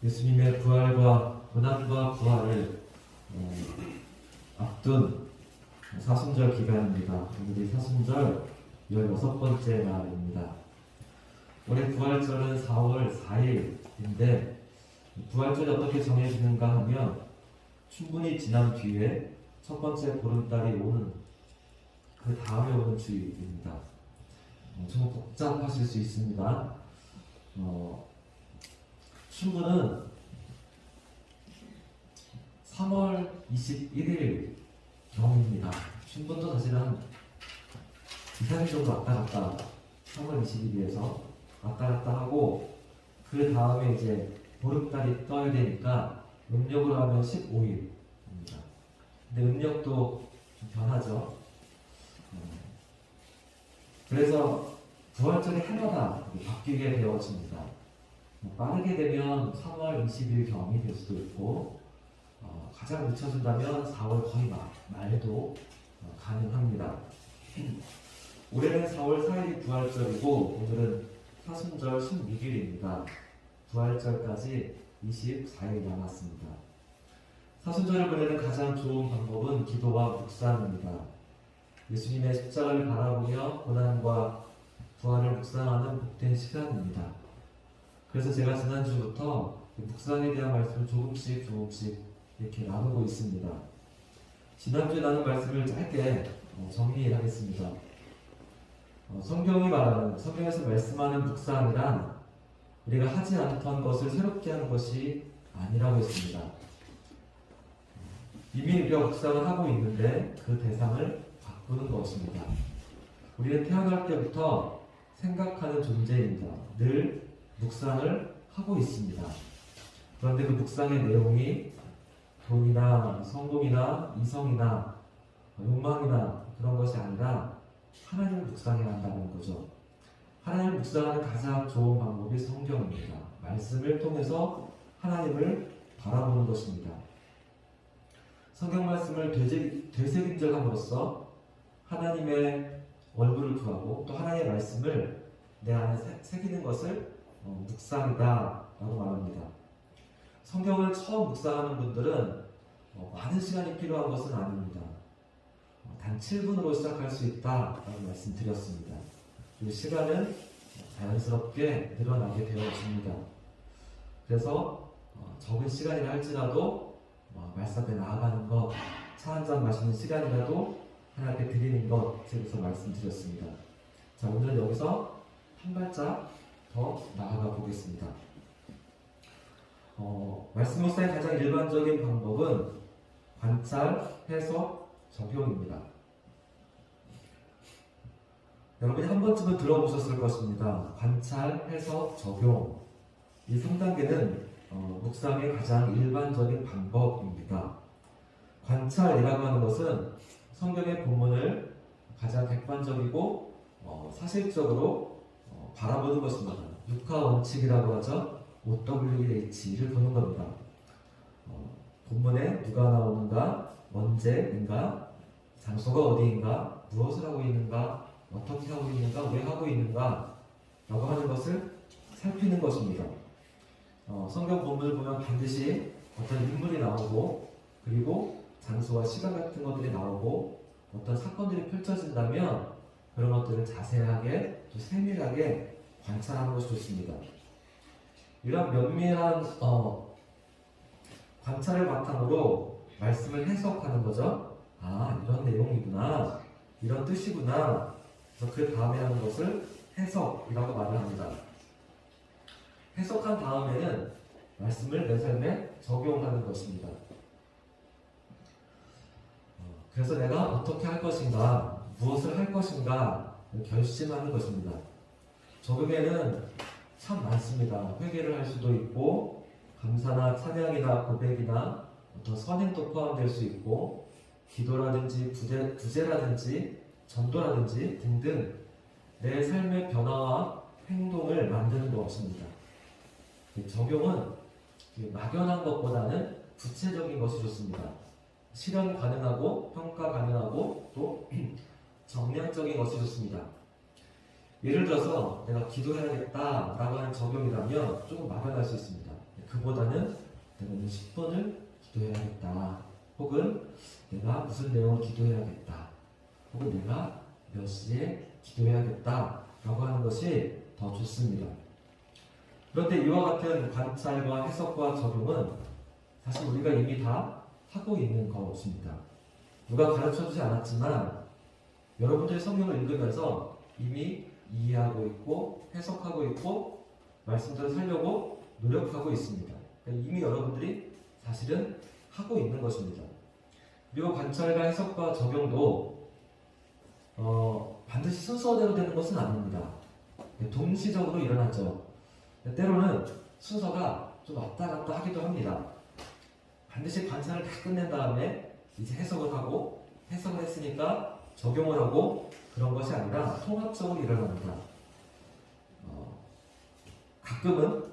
예수님의 부활과 고난과 부활을 앞둔 사순절 기간입니다. 오늘이 사순절 16번째 날입니다. 올해 부활절은 4월 4일인데 부활절이 어떻게 정해지는가 하면 충분히 지난 뒤에 첫 번째 보름달이 오는 그 다음에 오는 주일입니다. 좀 복잡하실 수 있습니다. 충분은 3월 21일 경입니다. 충분도 사실은 한 2, 3일 정도 왔다 갔다 3월 20일에서 왔다 갔다 하고 그 다음에 이제 보름달이 떠야 되니까 음력으로 하면 15일입니다. 근데 음력도 좀 변하죠. 그래서 부활절이 해마다 바뀌게 되어집니다. 빠르게 되면 3월 20일 경이 될 수도 있고 가장 늦춰진다면 4월 거의 말도 가능합니다. 올해는 4월 4일이 부활절이고 오늘은 사순절 16일입니다. 부활절까지 24일 남았습니다. 사순절을 보내는 가장 좋은 방법은 기도와 묵상입니다. 예수님의 십자가를 바라보며 고난과 부활을 묵상하는 복된 시간입니다. 그래서 제가 지난주부터 묵상에 대한 말씀을 조금씩 이렇게 나누고 있습니다. 지난주에 나눈 말씀을 짧게 정리하겠습니다. 성경에서 말씀하는 묵상이란 우리가 하지 않던 것을 새롭게 하는 것이 아니라고 했습니다. 이미 우리가 묵상을 하고 있는데 그 대상을 바꾸는 것입니다. 우리는 태어날 때부터 생각하는 존재입니다. 늘 묵상을 하고 있습니다. 그런데 그 묵상의 내용이 돈이나 성공이나 이성이나 욕망이나 그런 것이 아니라 하나님을 묵상해야 한다는 거죠. 하나님을 묵상하는 가장 좋은 방법이 성경입니다. 말씀을 통해서 하나님을 바라보는 것입니다. 성경 말씀을 되새김질함으로써 하나님의 얼굴을 구하고 또 하나님의 말씀을 내 안에 새기는 것을 묵상이다 라고 말합니다. 성경을 처음 묵상하는 분들은 많은 시간이 필요한 것은 아닙니다. 단 7분으로 시작할 수 있다 라고 말씀드렸습니다. 그 시간은 자연스럽게 늘어나게 되어집니다. 그래서 적은 시간이라 할지라도 말씀 앞에 나아가는 것, 차 한잔 마시는 시간이라도 하나님께 드리는 것, 제가 말씀드렸습니다. 자, 오늘은 여기서 한 발짝 더 나아가 보겠습니다. 말씀 묵상의 가장 일반적인 방법은 관찰, 해석, 적용입니다. 여러분이 한 번쯤은 들어보셨을 것입니다. 관찰, 해석, 적용. 이 3단계는 묵상의 가장 일반적인 방법입니다. 관찰이라고 하는 것은 성경의 본문을 가장 객관적이고 사실적으로 바라보는 것입니다. 육하 원칙이라고 하죠. OWH를 보는 겁니다. 본문에 누가 나오는가, 언제인가, 장소가 어디인가, 무엇을 하고 있는가, 어떻게 하고 있는가, 왜 하고 있는가 라고 하는 것을 살피는 것입니다. 성경 본문을 보면 반드시 어떤 인물이 나오고 그리고 장소와 시간 같은 것들이 나오고 어떤 사건들이 펼쳐진다면 그런 것들을 자세하게 또 세밀하게 관찰하는 것이 좋습니다. 이런 면밀한 관찰을 바탕으로 말씀을 해석하는 거죠. 아, 이런 내용이구나, 이런 뜻이구나. 그래서 그 다음에 하는 것을 해석이라고 말을 합니다. 해석한 다음에는 말씀을 내 삶에 적용하는 것입니다. 그래서 내가 어떻게 할 것인가, 무엇을 할 것인가 결심하는 것입니다. 적용에는 참 많습니다. 회개를 할 수도 있고 감사나 찬양이나 고백이나 어떤 선행도 포함될 수 있고 기도라든지 구제라든지 전도라든지 등등 내 삶의 변화와 행동을 만드는 것입니다. 적용은 막연한 것보다는 구체적인 것이 좋습니다. 실현 가능하고 평가 가능하고 또 정량적인 것이 좋습니다. 예를 들어서 내가 기도해야겠다 라고 하는 적용이라면 조금 막연할 수 있습니다. 그보다는 내가 오늘 10분을 기도해야겠다. 혹은 내가 무슨 내용을 기도해야겠다. 혹은 내가 몇 시에 기도해야겠다. 라고 하는 것이 더 좋습니다. 그런데 이와 같은 관찰과 해석과 적용은 사실 우리가 이미 다 하고 있는 것입니다. 누가 가르쳐주지 않았지만 여러분들이 성경을 읽으면서 이미 이해하고 있고 해석하고 있고 말씀대로 살려고 노력하고 있습니다. 그러니까 이미 여러분들이 사실은 하고 있는 것입니다. 그리고 관찰과 해석과 적용도 반드시 순서대로 되는 것은 아닙니다. 동시적으로 일어나죠. 때로는 순서가 좀 왔다 갔다 하기도 합니다. 반드시 관찰을 다 끝낸 다음에 이제 해석을 하고 해석을 했으니까 적용을 하고 그런 것이 아니라 통합적으로 일어납니다. 가끔은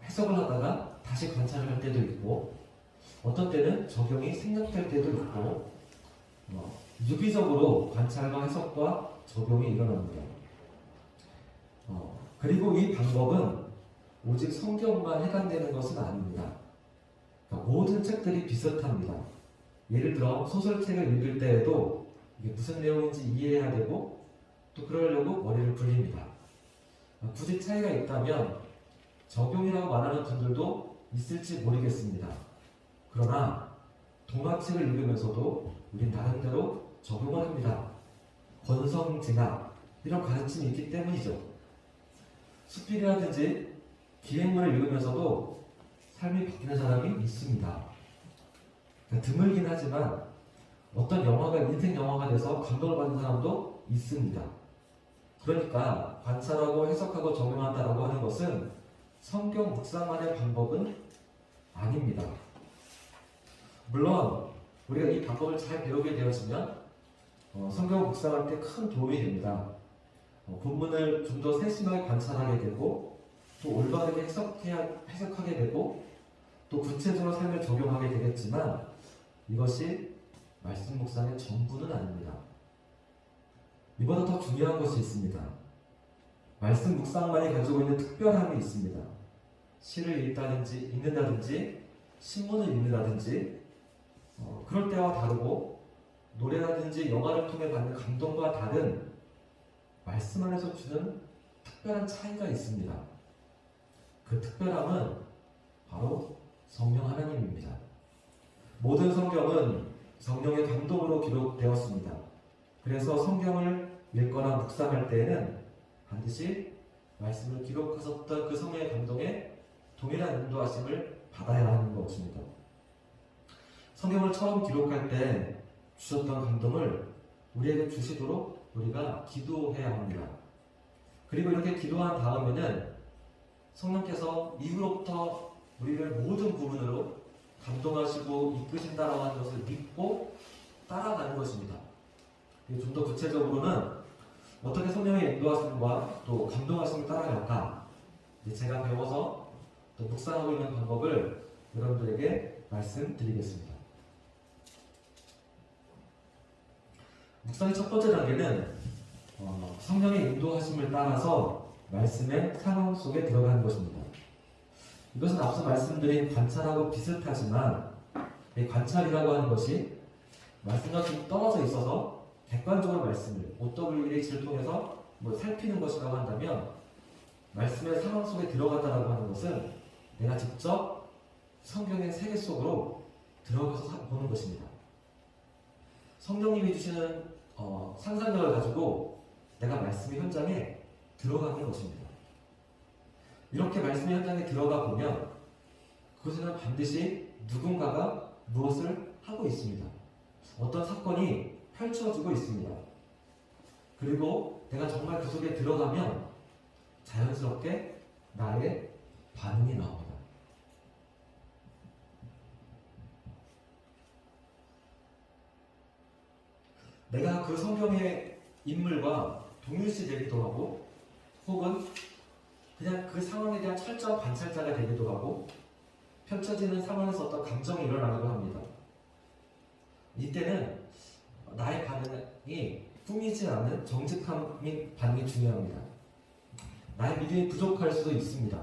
해석을 하다가 다시 관찰을 할 때도 있고 어떤 때는 적용이 생략될 때도 있고 유기적으로 관찰과 해석과 적용이 일어납니다. 그리고 이 방법은 오직 성경만 해당되는 것은 아닙니다. 그러니까 모든 책들이 비슷합니다. 예를 들어 소설책을 읽을 때에도 이게 무슨 내용인지 이해해야 되고 또 그러려고 머리를 굴립니다. 굳이 차이가 있다면 적용이라고 말하는 분들도 있을지 모르겠습니다. 그러나 동화책을 읽으면서도 우린 나름대로 적용을 합니다. 권성징악 이런 가르침이 있기 때문이죠. 수필이라든지 기행문을 읽으면서도 삶이 바뀌는 사람이 있습니다. 그러니까 드물긴 하지만 어떤 영화가 인생 영화가 돼서 감동을 받는 사람도 있습니다. 그러니까 관찰하고 해석하고 적용한다라고 하는 것은 성경 묵상만의 방법은 아닙니다. 물론 우리가 이 방법을 잘 배우게 되어지면 성경 묵상할 때 큰 도움이 됩니다. 본문을 좀 더 세심하게 관찰하게 되고 또 올바르게 해석하게 되고 또 구체적으로 삶에 적용하게 되겠지만 이것이 말씀 묵상의 전부는 아닙니다. 이보다 더 중요한 것이 있습니다. 말씀 묵상만이 가지고 있는 특별함이 있습니다. 시를 읽는다든지 신문을 읽는다든지 그럴 때와 다르고 노래라든지 영화를 통해 받는 감동과 다른 말씀 안에서 주는 특별한 차이가 있습니다. 그 특별함은 바로 성령 하나님입니다. 모든 성경은 성령의 감동으로 기록되었습니다. 그래서 성경을 읽거나 묵상할 때에는 반드시 말씀을 기록하셨던 그 성령의 감동에 동일한 인도하심을 받아야 하는 것입니다. 성경을 처음 기록할 때 주셨던 감동을 우리에게 주시도록 우리가 기도해야 합니다. 그리고 이렇게 기도한 다음에는 성령께서 이후로부터 우리를 모든 부분으로 감동하시고 이끄신다라고 하는 것을 믿고 따라가는 것입니다. 좀 더 구체적으로는 어떻게 성령의 인도하심과 또 감동하심을 따라갈까? 제가 배워서 또 묵상하고 있는 방법을 여러분들에게 말씀드리겠습니다. 묵상의 첫 번째 단계는 성령의 인도하심을 따라서 말씀의 상황 속에 들어가는 것입니다. 이것은 앞서 말씀드린 관찰하고 비슷하지만 이 관찰이라고 하는 것이 말씀과 좀 떨어져 있어서 객관적으로 말씀을 OWH를 통해서 살피는 것이라고 한다면 말씀의 상황 속에 들어간다라고 하는 것은 내가 직접 성경의 세계 속으로 들어가서 보는 것입니다. 성령님이 주시는 상상력을 가지고 내가 말씀의 현장에 들어가는 것입니다. 이렇게 말씀의 현장에 들어가 보면 그것에는 반드시 누군가가 무엇을 하고 있습니다. 어떤 사건이 펼쳐지고 있습니다. 그리고 내가 정말 그 속에 들어가면 자연스럽게 나의 반응이 나옵니다. 내가 그 성경의 인물과 동일시되기도 하고 혹은 그냥 그 상황에 대한 철저한 관찰자가 되기도 하고 펼쳐지는 상황에서 어떤 감정이 일어나기도 합니다. 이때는 나의 반응이 꾸미지 않는 정직한 반응이 중요합니다. 나의 믿음이 부족할 수도 있습니다.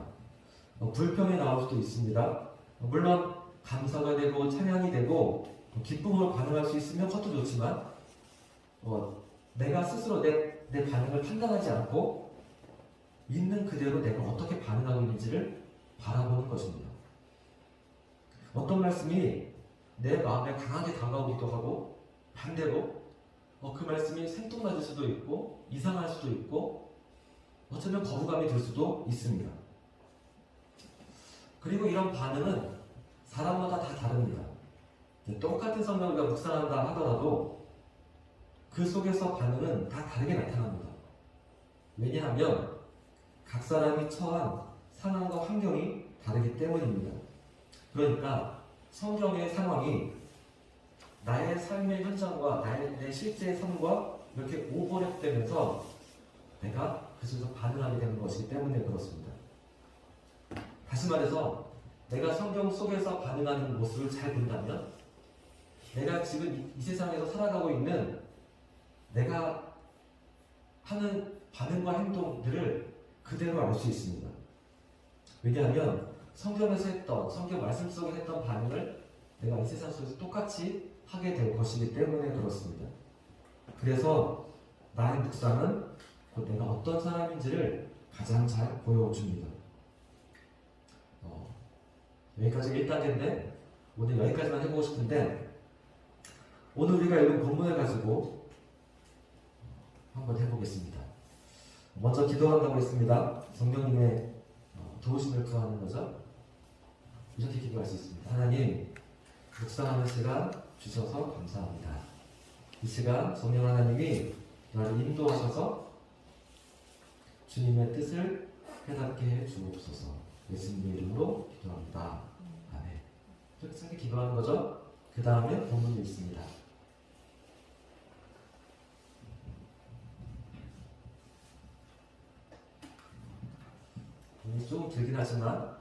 불평이 나올 수도 있습니다. 물론 감사가 되고 찬양이 되고 기쁨으로 반응할 수 있으면 그것도 좋지만 내가 스스로 내 반응을 판단하지 않고 있는 그대로 내가 어떻게 반응하고 있는지를 바라보는 것입니다. 어떤 말씀이 내 마음에 강하게 다가오기도 하고 반대로 그 말씀이 생뚱맞을 수도 있고 이상할 수도 있고 어쩌면 거부감이 들 수도 있습니다. 그리고 이런 반응은 사람마다 다 다릅니다. 똑같은 성경을 우리가 묵상한다 하더라도 그 속에서 반응은 다 다르게 나타납니다. 왜냐하면 각 사람이 처한 상황과 환경이 다르기 때문입니다. 그러니까 성경의 상황이 나의 삶의 현장과 내 실제의 삶과 이렇게 오버랩되면서 내가 그 속에서 반응하게 되는 것이기 때문에 그렇습니다. 다시 말해서 내가 성경 속에서 반응하는 모습을 잘 본다면 내가 지금 이 세상에서 살아가고 있는 내가 하는 반응과 행동들을 그대로 알 수 있습니다. 왜냐하면 성경에서 했던, 성경 말씀 속에 했던 반응을 내가 이 세상 속에서 똑같이 하게 될 것이기 때문에 그렇습니다. 그래서 나의 묵상은 곧 내가 어떤 사람인지를 가장 잘 보여줍니다. 여기까지 1단계인데 오늘 여기까지만 해보고 싶은데 오늘 우리가 읽은 본문을 가지고 한번 해보겠습니다. 먼저 기도한다고 했습니다. 성령님의 도우심을 구하는 거죠. 이렇게 기도할 수 있습니다. 하나님, 묵상하는 시간 주셔서 감사합니다. 이 시간 성령 하나님이 나를 인도하셔서 주님의 뜻을 깨닫게 해 주옵소서. 예수님의 이름으로 기도합니다. 아멘. 이렇게 기도하는 거죠. 그 다음에 본문이 있습니다. 좀 길긴 하지만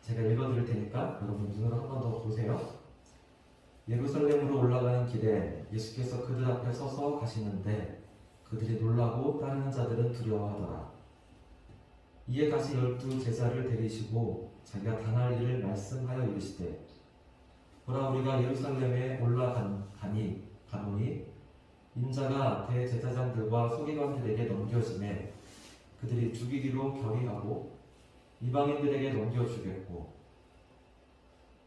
제가 읽어드릴 테니까 여러분 눈으로 한 번 더 보세요. 예루살렘으로 올라가는 길에 예수께서 그들 앞에 서서 가시는데 그들이 놀라고 따르는 자들은 두려워하더라. 이에 다시 12 제자를 데리시고 자기가 당할 일을 말씀하여 이르시되 보라 우리가 예루살렘에 가노니 인자가 대제사장들과 서기관들에게 넘겨지매 그들이 죽이기로 결의하고 이방인들에게 넘겨주겠고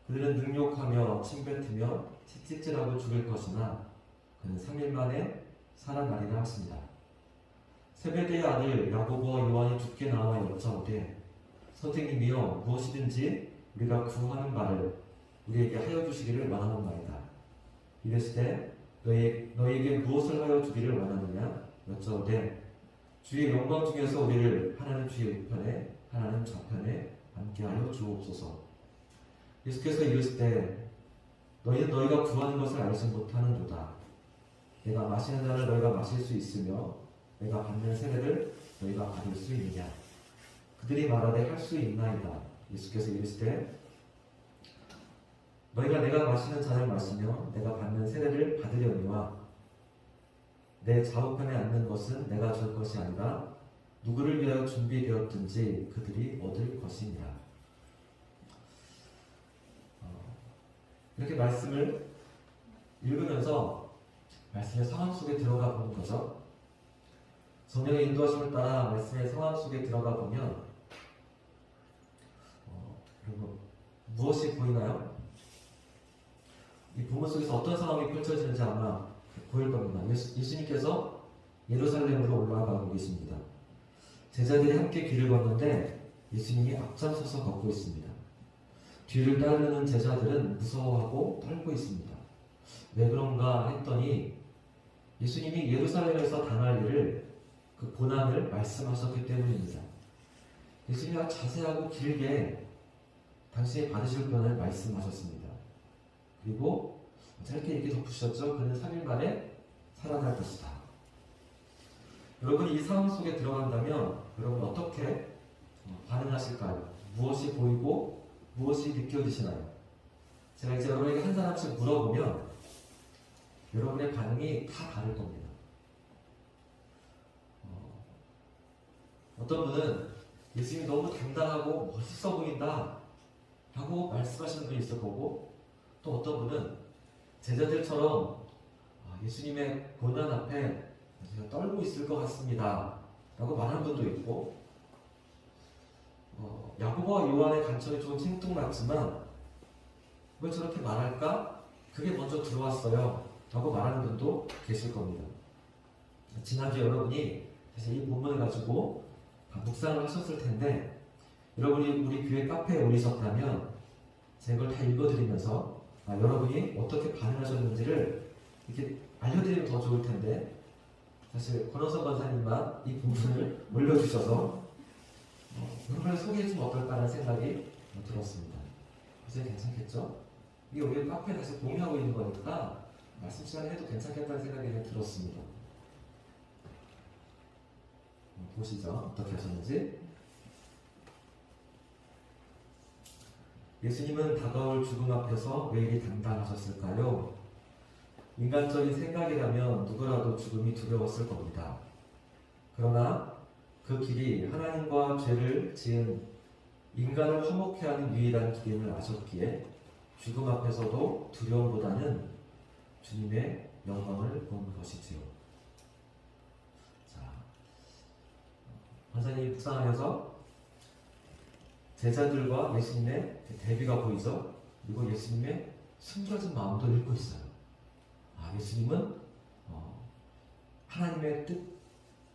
그들은 능욕하며 침뱉으며 채찍질하고 죽일 것이나 그는 3일 만에 살아나리라 하십니다. 세베대의 아들 야고보와 요한이 죽게 나와 여짜오되 선생님이여 무엇이든지 우리가 구하는 바를 우리에게 하여 주시기를 원하노나이다. 이르시되 너희에게 무엇을 하여 주기를 원하느냐 여짜오되 주의 영광 중에서 우리를 하나는 주의 우편에 하나는 좌편에 함께하여 주옵소서. 예수께서 이르시되 너희는 너희가 구하는 것을 알지 못하는도다. 내가 마시는 잔을 너희가 마실 수 있으며 내가 받는 세례를 너희가 받을 수 있느냐. 그들이 말하되 할 수 있나이다. 예수께서 이르시되 너희가 내가 마시는 잔을 마시며 내가 받는 세례를 받으려니와 내 좌우편에 앉는 것은 내가 줄 것이 아니라 누구를 위하여 준비되었든지 그들이 얻을 것이니라. 이렇게 말씀을 읽으면서 말씀의 상황 속에 들어가 보는 거죠. 성령의 인도하심을 따라 말씀의 상황 속에 들어가 보면 그리고 무엇이 보이나요? 이 본문 속에서 어떤 상황이 펼쳐지는지 아마 보일 겁니다. 예수님께서 예루살렘으로 올라가고 계십니다. 제자들이 함께 길을 걷는데 예수님이 앞장서서 걷고 있습니다. 뒤를 따르는 제자들은 무서워하고 떨고 있습니다. 왜 그런가 했더니 예수님이 예루살렘에서 당할 일을 그 고난을 말씀하셨기 때문입니다. 예수님이 자세하고 길게 당신이 받으실 고난을 말씀하셨습니다. 그리고 짧게 이렇게 덧붙이셨죠. 그는 3일 만에 살아날 것이다. 여러분 이 상황 속에 들어간다면 여러분 어떻게 반응하실까요? 무엇이 보이고 무엇이 느껴지시나요? 제가 이제 여러분에게 한 사람씩 물어보면 여러분의 반응이 다 다를 겁니다. 어떤 분은 예수님이 너무 당당하고 멋있어 보인다 라고 말씀하시는 분이 있을 거고, 또 어떤 분은 제자들처럼 예수님의 고난 앞에 제가 떨고 있을 것 같습니다 라고 말하는 분도 있고, 야고보와 요한의 관점이 좀 생뚱맞지만 왜 저렇게 말할까? 그게 먼저 들어왔어요 라고 말하는 분도 계실 겁니다. 지난주에 여러분이 사실 이 본문을 가지고 묵상을 하셨을 텐데, 여러분이 우리 교회 카페에 오셨다면 제가 이걸 다 읽어드리면서 여러분이 어떻게 반응하셨는지를 이렇게 알려드리면 더 좋을 텐데, 사실 권호선 권사님만 이 부분을 올려주셔서 여러분을 소개해주면 어떨까라는 생각이 들었습니다. 그래서 괜찮겠죠? 이게 우리 카페에 다시 공유하고 있는 거니까 말씀 시간에 해도 괜찮겠다는 생각이 들었습니다. 보시죠. 어떻게 하셨는지. 예수님은 다가올 죽음 앞에서 왜 이리 당당하셨을까요? 인간적인 생각이라면 누구라도 죽음이 두려웠을 겁니다. 그러나 그 길이 하나님과 죄를 지은 인간을 화목케 하는 유일한 길임을 아셨기에 죽음 앞에서도 두려움보다는 주님의 영광을 본 것이지요. 자, 원사님이 묵상하면서 제자들과 예수님의 대비가 보이죠. 그리고 예수님의 숨겨진 마음도 읽고 있어요. 예수님은 하나님의 뜻,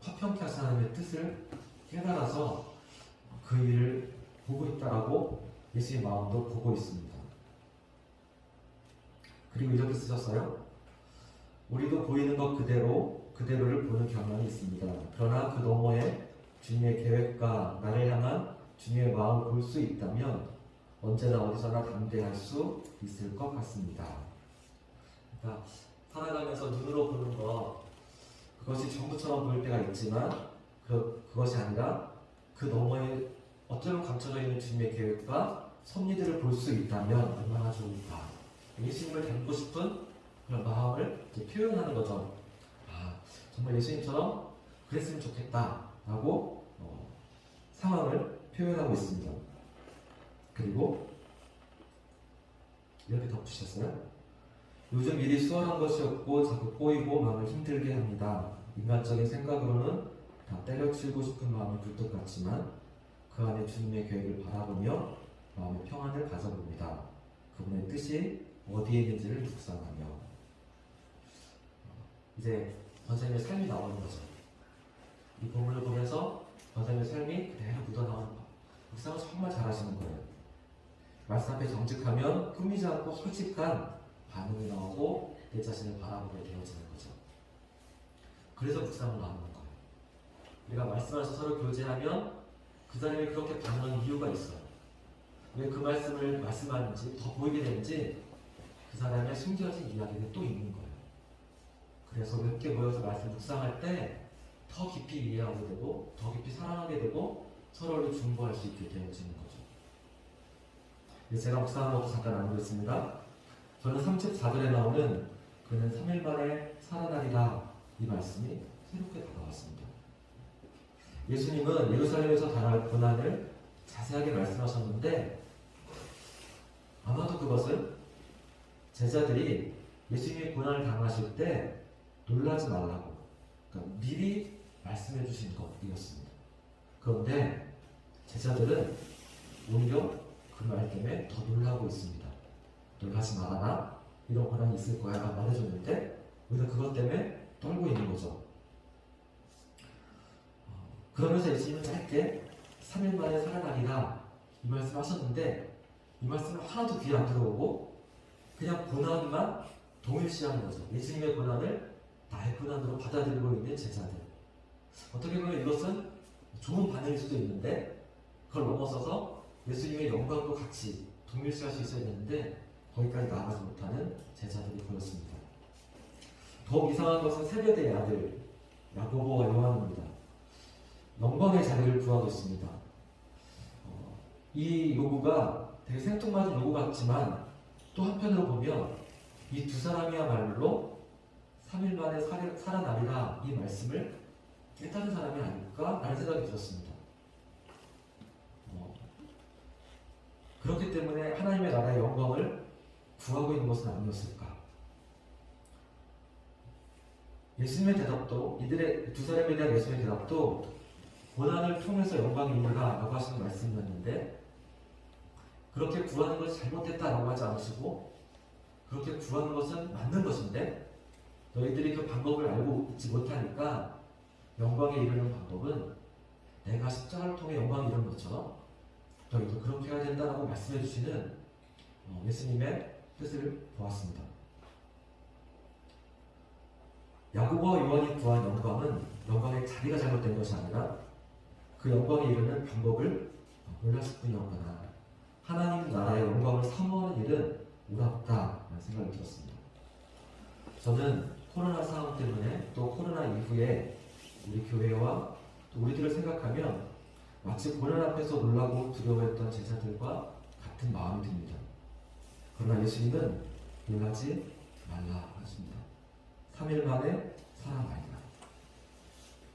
화평케 하신 하나님의 뜻을 깨달아서 그 일을 보고 있다라고 예수님의 마음도 보고 있습니다. 그리고 이렇게 쓰셨어요. 우리도 보이는 것 그대로를 보는 경향이 있습니다. 그러나 그 너머에 주님의 계획과 나를 향한 주님의 마음을 볼 수 있다면 언제나 어디서나 담대할 수 있을 것 같습니다. 그러니까 살아가면서 눈으로 보는 것, 그것이 전부처럼 보일 때가 있지만 그것이 아니라 그 너머에 어쩌면 감춰져 있는 주님의 계획과 섭리들을 볼 수 있다면 얼마나 좋을까. 예수님을 닮고 싶은 그런 마음을 표현하는 거죠. 정말 예수님처럼 그랬으면 좋겠다라고 상황을 표현하고 있습니다. 그리고 이렇게 덧붙이셨어요. 요즘 일이 수월한 것이 없고 자꾸 꼬이고 마음을 힘들게 합니다. 인간적인 생각으로는 다 때려치우고 싶은 마음이 불뚝 같지만 그 안에 주님의 계획을 바라보며 마음의 평안을 가져봅니다. 그분의 뜻이 어디에 있는지를 묵상하며. 이제 권사님의 삶이 나오는 거죠. 이 본문을 보면서 권사님의 삶이 그대로 묻어나오는 거. 묵상을 정말 잘하시는 거예요. 말씀 앞에 정직하면 꾸미지 않고 솔직한 반응이 나오고 내 자신을 바라보게 되어지는 거죠. 그래서 묵상을 나누는 거예요. 우리가 말씀하셔서 서로 교제하면 그 사람이 그렇게 반응하는 이유가 있어요. 왜 그 말씀을 말씀하는지 더 보이게 되는지 그 사람의 숨겨진 이야기는 또 있는 거예요. 그래서 함께 모여서 말씀 묵상할 때 더 깊이 이해하게 되고 더 깊이 사랑하게 되고 서로를 중보할 수 있게 되어지는 거죠. 제가 묵상한 것도 잠깐 나누고 있습니다. 저는 34절에 나오는 그는 3일 만에 살아나리라 이 말씀이 새롭게 다가왔습니다. 예수님은 예루살렘에서 당할 고난을 자세하게 말씀하셨는데 아마도 그것은 제자들이 예수님이 고난을 당하실 때 놀라지 말라고, 그러니까 미리 말씀해 주신 것이었습니다. 그런데 제자들은 오히려 그 말 때문에 더 놀라고 있습니다. 놀라지 말아라, 이런 고난이 있을 거야 라고 말해줬는데 오히려 그것 때문에 떨고 있는 거죠. 그러면서 예수님은 짧게 3일 만에 살아나리라 이 말씀 하셨는데 이 말씀은 하나도 귀에 안 들어오고 그냥 고난만 동일시하는 거죠. 예수님의 고난을 나의 고난으로 받아들이고 있는 제자들. 어떻게 보면 이것은 좋은 반응일 수도 있는데 그걸 넘어서서 예수님의 영광도 같이 동일시할 수 있어야 되는데 거기까지 나아가지 못하는 제자들이 보였습니다. 더욱 이상한 것은 세베대의 아들 야고보와 요한입니다. 영광의 자리를 구하고 있습니다. 이 요구가 되게 생뚱맞은 요구 같지만 또 한편으로 보면 이 두 사람이야말로 3일 만에 살아나리라 이 말씀을 깨달은 사람이 아닐까 라는 생각이 들었습니다. 때문에 하나님의 나라의 영광을 구하고 있는 것은 아니었을까? 예수님의 대답도, 이들의 두 사람에 대한 예수님의 대답도 고난을 통해서 영광입니다 라고 하시는 말씀이었는데, 그렇게 구하는 것이 잘못됐다라고 하지 않으시고 그렇게 구하는 것은 맞는 것인데 너희들이 그 방법을 알고 있지 못하니까 영광에 이르는 방법은 내가 십자가를 통해 영광에 이르는 것처럼 너희도 그렇게 해야 된다라고 말씀해 주시는 예수님의 뜻을 보았습니다. 야고보와 요한이 구한 영광은 영광의 자리가 잘못된 것이 아니라 그 영광에 이르는 방법을 몰랐을 뿐이었구나. 하나님 나라의 영광을 사모하는 일은 옳았다라는 생각이 들었습니다. 저는 코로나 상황 때문에 또 코로나 이후에 우리 교회와 또 우리들을 생각하면 마치 고난 앞에서 놀라고 두려워했던 제자들과 같은 마음이 듭니다. 그러나 예수님은 놀라지 말라 하십니다. 3일 만에 살아나리라.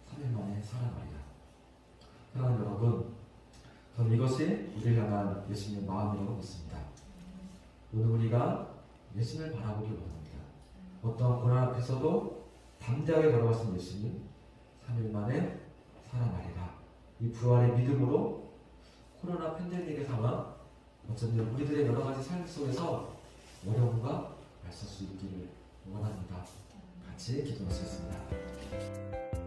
3일 만에 살아나리라. 사랑하는 여러분, 저는 이것이 우리를 향한 예수님의 마음이라고 믿습니다. 오늘 우리가 예수님을 바라보길 원합니다. 어떤 고난 앞에서도 담대하게 걸어갔던 예수님, 3일 만에 살아나리라. 이 부활의 믿음으로 코로나 팬데믹의 상황, 어쩌면 우리들의 여러 가지 삶 속에서 어려움과 맞설 수 있기를 원합니다. 같이 기도하시겠습니다.